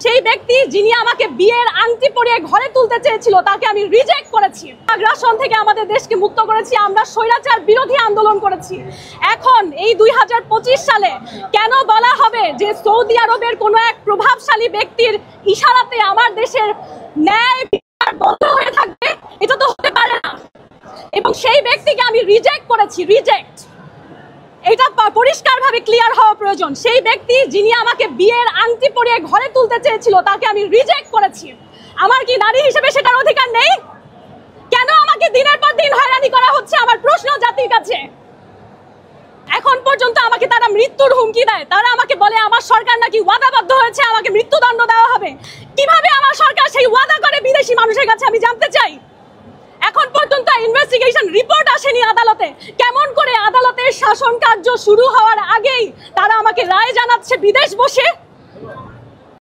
সেই ব্যক্তি যিনি আমাকে বিয়ের আংটি পরিয়ে ঘরে তুলতে চেয়েছিল তাকে আমি রিজেক্ট করেছি। আগ্রাসন থেকে আমাদের দেশকে মুক্ত করেছি, আমরা স্বৈরাচার বিরোধী আন্দোলন করেছি। এখন এই 2025 সালে কেন বলা হবে যে সৌদি আরবের কোনো এক প্রভাবশালী ব্যক্তির ইশারাতে আমার দেশের ন্যায় বিচার বন্ধ হয়ে থাকবে? এটা তো হতে পারে না। এবং সেই ব্যক্তিকে আমি রিজেক্ট করেছি, রিজেক্ট। এটা পরিষ্কারভাবে ক্লিয়ার হওয়া প্রয়োজন। সেই ব্যক্তি যিনি আমাকে বিয়ের আংটি পরিয়ে ঘরে তুলতে চেয়েছিল তাকে আমি রিজেক্ট করেছি। আমার কি নারী হিসেবে সেটার অধিকার নেই? কেন আমাকে দিনের পর দিন হয়রানি করা হচ্ছে? আমার প্রশ্ন জাতির কাছে। এখন পর্যন্ত আমাকে তারা মৃত্যুর হুমকি দেয়। তারা আমাকে বলে আমার সরকার নাকি ওয়াদাবদ্ধ হয়েছে, আমাকে মৃত্যুদণ্ড দেওয়া হবে। কিভাবে আমার সরকার সেই ওয়াদা করে বিদেশি মানুষের কাছে, আমি জানতে চাই। এখন পর্যন্ত ইনভেস্টিগেশন রিপোর্ট আসেনি আদালতে। কেমন করে আদালতের শাসন কার্য শুরু হওয়ার আগেই তারা আমাকে রায় জানাচ্ছে বিদেশ বসে?